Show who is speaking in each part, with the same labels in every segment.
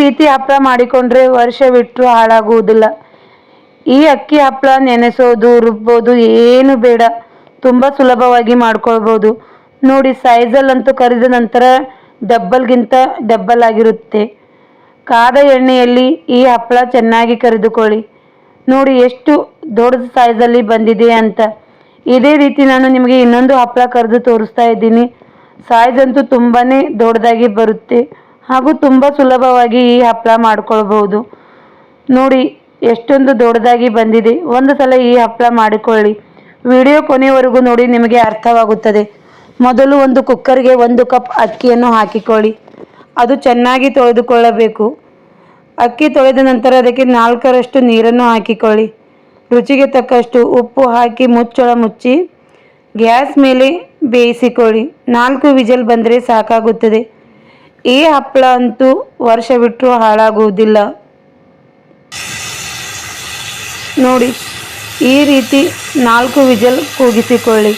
Speaker 1: ರೀತಿ ಹಪ್ಪಳ ಮಾಡಿಕೊಂಡ್ರೆ ವರ್ಷವಿಟ್ಟರೂ ಹಾಳಾಗುವುದಿಲ್ಲ. ಈ ಅಕ್ಕಿ ಹಪ್ಪಳ ನೆನೆಸೋದು ರುಬ್ಬೋದು ಏನು ಬೇಡ, ತುಂಬ ಸುಲಭವಾಗಿ ಮಾಡ್ಕೊಳ್ಬೋದು. ನೋಡಿ, ಸೈಜಲ್ಲಂತೂ ಕರಿದ ನಂತರ ಡಬ್ಬಲ್ಗಿಂತ ಡಬ್ಬಲ್ ಆಗಿರುತ್ತೆ. ಕಾದ ಎಣ್ಣೆಯಲ್ಲಿ ಈ ಹಪ್ಪಳ ಚೆನ್ನಾಗಿ ಕರಿದುಕೊಳ್ಳಿ. ನೋಡಿ ಎಷ್ಟು ದೊಡ್ಡ ಸೈಜಲ್ಲಿ ಬಂದಿದೆ ಅಂತ. ಇದೇ ರೀತಿ ನಾನು ನಿಮಗೆ ಇನ್ನೊಂದು ಹಪ್ಪಳ ಕರೆದು ತೋರಿಸ್ತಾ ಇದ್ದೀನಿ. ಸೈಜ್ ಅಂತೂ ತುಂಬಾ ದೊಡ್ಡದಾಗಿ ಬರುತ್ತೆ ಹಾಗೂ ತುಂಬ ಸುಲಭವಾಗಿ ಈ ಹಪ್ಪಳ ಮಾಡ್ಕೊಳ್ಬೋದು. ನೋಡಿ ಎಷ್ಟೊಂದು ದೊಡ್ಡದಾಗಿ ಬಂದಿದೆ. ಒಂದು ಸಲ ಈ ಹಪ್ಪಳ ಮಾಡಿಕೊಳ್ಳಿ. ವಿಡಿಯೋ ಕೊನೆಯವರೆಗೂ ನೋಡಿ, ನಿಮಗೆ ಅರ್ಥವಾಗುತ್ತದೆ. ಮೊದಲು ಒಂದು ಕುಕ್ಕರ್ಗೆ 1 ಕಪ್ ಅಕ್ಕಿಯನ್ನು ಹಾಕಿಕೊಳ್ಳಿ. ಅದು ಚೆನ್ನಾಗಿ ತೊಳೆದುಕೊಳ್ಳಬೇಕು. ಅಕ್ಕಿ ತೊಳೆದ ನಂತರ ಅದಕ್ಕೆ 4ರಷ್ಟು ನೀರನ್ನು ಹಾಕಿಕೊಳ್ಳಿ. ರುಚಿಗೆ ತಕ್ಕಷ್ಟು ಉಪ್ಪು ಹಾಕಿ ಮುಚ್ಚಳ ಮುಚ್ಚಿ ಗ್ಯಾಸ್ ಮೇಲೆ ಬೇಯಿಸಿಕೊಳ್ಳಿ. 4 ವಿಜಲ್ ಬಂದರೆ ಸಾಕಾಗುತ್ತದೆ. ಈ ಹಪ್ಪಳ ಅಂತೂ ವರ್ಷವಿಟ್ಟರೂ ಹಾಳಾಗುವುದಿಲ್ಲ. ನೋಡಿ, ಈ ರೀತಿ 4 ವಿಜಲ್ ಕೂಗಿಸಿಕೊಳ್ಳಿ.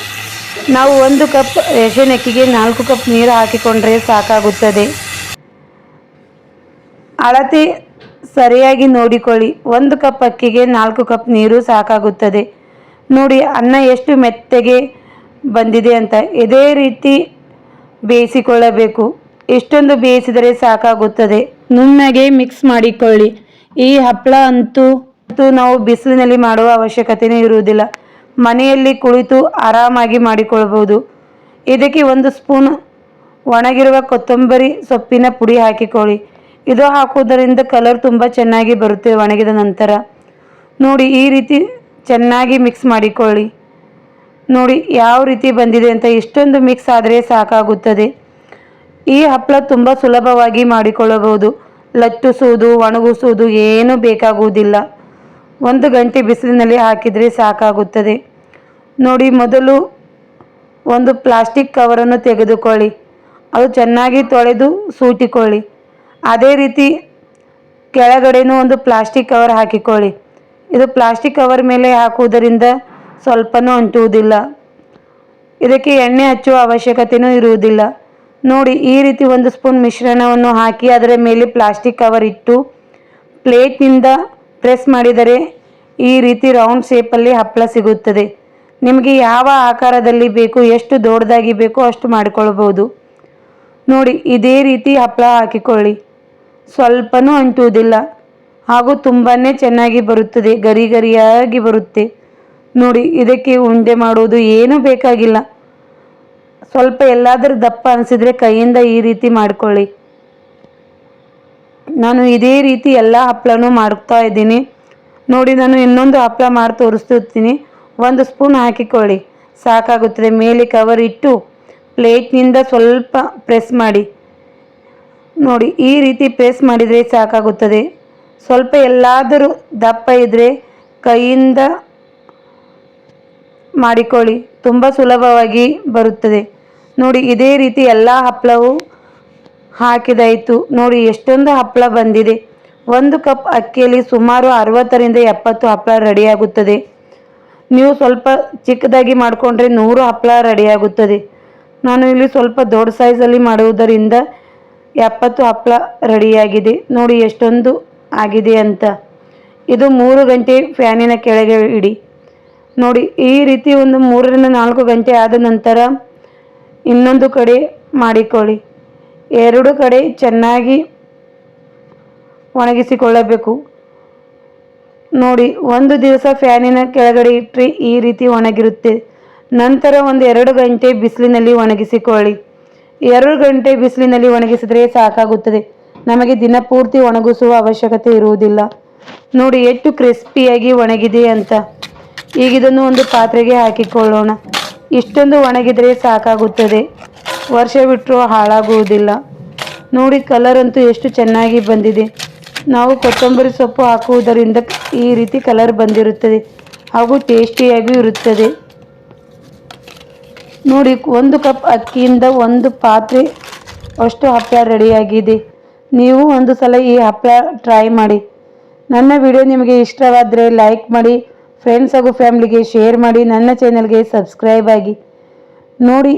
Speaker 1: ನಾವು 1 ಕಪ್ ರೇಷನ್ ಅಕ್ಕಿಗೆ 4 ಕಪ್ ನೀರು ಹಾಕಿಕೊಂಡ್ರೆ ಸಾಕಾಗುತ್ತದೆ. ಅಳತೆ ಸರಿಯಾಗಿ ನೋಡಿಕೊಳ್ಳಿ. 1 ಕಪ್ ಅಕ್ಕಿಗೆ 4 ಕಪ್ ನೀರು ಸಾಕಾಗುತ್ತದೆ. ನೋಡಿ ಅನ್ನ ಎಷ್ಟು ಮೆತ್ತಗೆ ಬಂದಿದೆ ಅಂತ. ಇದೇ ರೀತಿ ಬೇಯಿಸಿಕೊಳ್ಳಬೇಕು. ಇಷ್ಟೊಂದು ಬೇಯಿಸಿದರೆ ಸಾಕಾಗುತ್ತದೆ. ನುಣ್ಣಗೆ ಮಿಕ್ಸ್ ಮಾಡಿಕೊಳ್ಳಿ. ಈ ಹಪ್ಪಳ ಅಂತೂ ನಾವು ಬಿಸಿಲಿನಲ್ಲಿ ಮಾಡುವ ಅವಶ್ಯಕತೆಯೇ ಇರುವುದಿಲ್ಲ. ಮನೆಯಲ್ಲಿ ಕುಳಿತು ಆರಾಮಾಗಿ ಮಾಡಿಕೊಳ್ಳಬಹುದು. ಇದಕ್ಕೆ 1 ಸ್ಪೂನ್ ಒಣಗಿರುವ ಕೊತ್ತಂಬರಿ ಸೊಪ್ಪಿನ ಪುಡಿ ಹಾಕಿಕೊಳ್ಳಿ. ಇದು ಹಾಕುವುದರಿಂದ ಕಲರ್ ತುಂಬ ಚೆನ್ನಾಗಿ ಬರುತ್ತೆ ಒಣಗಿದ ನಂತರ. ನೋಡಿ ಈ ರೀತಿ ಚೆನ್ನಾಗಿ ಮಿಕ್ಸ್ ಮಾಡಿಕೊಳ್ಳಿ. ನೋಡಿ ಯಾವ ರೀತಿ ಬಂದಿದೆ ಅಂತ. ಇಷ್ಟೊಂದು ಮಿಕ್ಸ್ ಆದರೆ ಸಾಕಾಗುತ್ತದೆ. ಈ ಹಪ್ಪಳ ತುಂಬ ಸುಲಭವಾಗಿ ಮಾಡಿಕೊಳ್ಳಬಹುದು. ಲಟ್ಟಿಸುವುದು ಒಣಗಿಸುವುದು ಏನೂ ಬೇಕಾಗುವುದಿಲ್ಲ. 1 ಗಂಟೆ ಬಿಸಿಲಿನಲ್ಲಿ ಹಾಕಿದರೆ ಸಾಕಾಗುತ್ತದೆ. ನೋಡಿ, ಮೊದಲು ಒಂದು ಪ್ಲಾಸ್ಟಿಕ್ ಕವರನ್ನು ತೆಗೆದುಕೊಳ್ಳಿ. ಅದು ಚೆನ್ನಾಗಿ ತೊಳೆದು ಸೂಟಿಕೊಳ್ಳಿ. ಅದೇ ರೀತಿ ಕೆಳಗಡೆನೂ ಒಂದು ಪ್ಲಾಸ್ಟಿಕ್ ಕವರ್ ಹಾಕಿಕೊಳ್ಳಿ. ಇದು ಪ್ಲಾಸ್ಟಿಕ್ ಕವರ್ ಮೇಲೆ ಹಾಕುವುದರಿಂದ ಸ್ವಲ್ಪನೂ ಅಂಟುವುದಿಲ್ಲ. ಇದಕ್ಕೆ ಎಣ್ಣೆ ಹಚ್ಚುವ ಅವಶ್ಯಕತೆಯೂ ಇರುವುದಿಲ್ಲ. ನೋಡಿ ಈ ರೀತಿ 1 ಸ್ಪೂನ್ ಮಿಶ್ರಣವನ್ನು ಹಾಕಿ ಅದರ ಮೇಲೆ ಪ್ಲಾಸ್ಟಿಕ್ ಕವರ್ ಇಟ್ಟು ಪ್ಲೇಟ್ನಿಂದ ಪ್ರೆಸ್ ಮಾಡಿದರೆ ಈ ರೀತಿ ರೌಂಡ್ ಶೇಪಲ್ಲಿ ಹಪ್ಪಳ ಸಿಗುತ್ತದೆ. ನಿಮಗೆ ಯಾವ ಆಕಾರದಲ್ಲಿ ಬೇಕು, ಎಷ್ಟು ದೊಡ್ಡದಾಗಿ ಬೇಕೋ ಅಷ್ಟು ಮಾಡಿಕೊಳ್ಬೋದು. ನೋಡಿ ಇದೇ ರೀತಿ ಹಪ್ಪಳ ಹಾಕಿಕೊಳ್ಳಿ. ಸ್ವಲ್ಪನೂ ಅಂಟುವುದಿಲ್ಲ ಹಾಗೂ ತುಂಬಾ ಚೆನ್ನಾಗಿ ಬರುತ್ತದೆ. ಗರಿ ಗರಿಯಾಗಿ ಬರುತ್ತೆ. ನೋಡಿ, ಇದಕ್ಕೆ ಉಂಡೆ ಮಾಡುವುದು ಏನೂ ಬೇಕಾಗಿಲ್ಲ. ಸ್ವಲ್ಪ ಎಲ್ಲಾದರೂ ದಪ್ಪ ಅನಿಸಿದರೆ ಕೈಯಿಂದ ಈ ರೀತಿ ಮಾಡಿಕೊಳ್ಳಿ. ನಾನು ಇದೇ ರೀತಿ ಎಲ್ಲ ಹಪ್ಪಳನೂ ಮಾಡ್ತಾ ಇದ್ದೀನಿ. ನೋಡಿ, ನಾನು ಇನ್ನೊಂದು ಹಪ್ಪಳ ಮಾಡಿ ತೋರಿಸ್ತಿರ್ತೀನಿ. 1 ಸ್ಪೂನ್ ಹಾಕಿಕೊಳ್ಳಿ, ಸಾಕಾಗುತ್ತದೆ. ಮೇಲೆ ಕವರ್ ಇಟ್ಟು ಪ್ಲೇಟ್ನಿಂದ ಸ್ವಲ್ಪ ಪ್ರೆಸ್ ಮಾಡಿ. ನೋಡಿ ಈ ರೀತಿ ಪ್ರೆಸ್ ಮಾಡಿದರೆ ಸಾಕಾಗುತ್ತದೆ. ಸ್ವಲ್ಪ ಎಲ್ಲಾದರೂ ದಪ್ಪ ಇದ್ದರೆ ಕೈಯಿಂದ ಮಾಡಿಕೊಳ್ಳಿ. ತುಂಬ ಸುಲಭವಾಗಿ ಬರುತ್ತದೆ. ನೋಡಿ ಇದೇ ರೀತಿ ಎಲ್ಲ ಹಪ್ಪಳವು ಹಾಕಿದಾಯಿತು. ನೋಡಿ ಎಷ್ಟೊಂದು ಹಪ್ಪಳ ಬಂದಿದೆ. 1 ಕಪ್ ಅಕ್ಕಿಯಲ್ಲಿ ಸುಮಾರು 60ರಿಂದ 70 ಹಪ್ಪಳ ರೆಡಿಯಾಗುತ್ತದೆ. ನೀವು ಸ್ವಲ್ಪ ಚಿಕ್ಕದಾಗಿ ಮಾಡಿಕೊಂಡ್ರೆ 100 ಹಪ್ಪಳ ರೆಡಿಯಾಗುತ್ತದೆ. ನಾನು ಇಲ್ಲಿ ಸ್ವಲ್ಪ ದೊಡ್ಡ ಸೈಜಲ್ಲಿ ಮಾಡುವುದರಿಂದ 70 ಹಪ್ಪಳ ರೆಡಿಯಾಗಿದೆ. ನೋಡಿ ಎಷ್ಟೊಂದು ಆಗಿದೆ ಅಂತ. ಇದು 3 ಗಂಟೆ ಫ್ಯಾನಿನ ಕೆಳಗೆ ಇಡಿ. ನೋಡಿ ಈ ರೀತಿ ಒಂದು 3ರಿಂದ 4 ಗಂಟೆ ಆದ ನಂತರ ಇನ್ನೊಂದು ಕಡೆ ಮಾಡಿಕೊಳ್ಳಿ. 2 ಕಡೆ ಚೆನ್ನಾಗಿ ಒಣಗಿಸಿಕೊಳ್ಳಬೇಕು. ನೋಡಿ, 1 ದಿವಸ ಫ್ಯಾನಿನ ಕೆಳಗಡೆ ಇಟ್ಟರೆ ಈ ರೀತಿ ಒಣಗಿರುತ್ತೆ. ನಂತರ ಒಂದು 2 ಗಂಟೆ ಬಿಸಿಲಿನಲ್ಲಿ ಒಣಗಿಸಿಕೊಳ್ಳಿ. 2 ಗಂಟೆ ಬಿಸಿಲಿನಲ್ಲಿ ಒಣಗಿಸಿದರೆ ಸಾಕಾಗುತ್ತದೆ. ನಮಗೆ ದಿನಪೂರ್ತಿ ಒಣಗಿಸುವ ಅವಶ್ಯಕತೆ ಇರುವುದಿಲ್ಲ. ನೋಡಿ ಎಷ್ಟು ಕ್ರಿಸ್ಪಿಯಾಗಿ ಒಣಗಿದೆ ಅಂತ. ಈಗ ಇದನ್ನು ಒಂದು ಪಾತ್ರೆಗೆ ಹಾಕಿಕೊಳ್ಳೋಣ. ಇಷ್ಟೊಂದು ಒಣಗಿದರೆ ಸಾಕಾಗುತ್ತದೆ. ವರ್ಷವಿಟ್ಟರೂ ಹಾಳಾಗುವುದಿಲ್ಲ. ನೋಡಿ ಕಲರ್ ಅಂತೂ ಎಷ್ಟು ಚೆನ್ನಾಗಿ ಬಂದಿದೆ. ನಾವು ಕೊತ್ತಂಬರಿ ಸೊಪ್ಪು ಹಾಕುವುದರಿಂದ ಈ ರೀತಿ ಕಲರ್ ಬಂದಿರುತ್ತದೆ ಹಾಗೂ ಟೇಸ್ಟಿಯಾಗಿಯೂ ಇರುತ್ತದೆ. ನೋಡಿ 1 ಕಪ್ ಅಕ್ಕಿಯಿಂದ 1 ಪಾತ್ರೆ ಅಷ್ಟು ಹಪ್ಪಳ ರೆಡಿಯಾಗಿದೆ. ನೀವು ಒಂದು ಸಲ ಈ ಹಪ್ಪಳ ಟ್ರೈ ಮಾಡಿ. ನನ್ನ ವಿಡಿಯೋ ನಿಮಗೆ ಇಷ್ಟವಾದರೆ ಲೈಕ್ ಮಾಡಿ, ಫ್ರೆಂಡ್ಸ್ ಹಾಗೂ ಫ್ಯಾಮಿಲಿಗೆ ಶೇರ್ ಮಾಡಿ, ನನ್ನ ಚಾನಲ್ಗೆ ಸಬ್ಸ್ಕ್ರೈಬ್ ಆಗಿ. ನೋಡಿ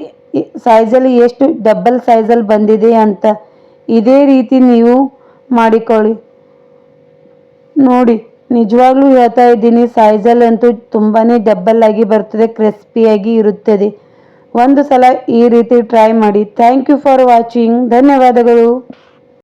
Speaker 1: ಸೈಜಲ್ಲಿ ಎಷ್ಟು ಡಬಲ್ ಸೈಜಲ್ಲಿ ಬಂದಿದೆ ಅಂತ. ಇದೇ ರೀತಿ ನೀವು ಮಾಡಿಕೊಳ್ಳಿ. ನೋಡಿ, ನಿಜವಾಗ್ಲೂ ಹೇಳ್ತಾ ಇದ್ದೀನಿ, ಸಾಯ್ಜಲ್ ಅಂತೂ ತುಂಬಾ ಡಬ್ಬಲ್ ಆಗಿ ಬರ್ತದೆ, ಕ್ರಿಸ್ಪಿಯಾಗಿ ಇರುತ್ತದೆ. ಒಂದು ಸಲ ಈ ರೀತಿ ಟ್ರೈ ಮಾಡಿ. Thank you for watching. ಧನ್ಯವಾದಗಳು.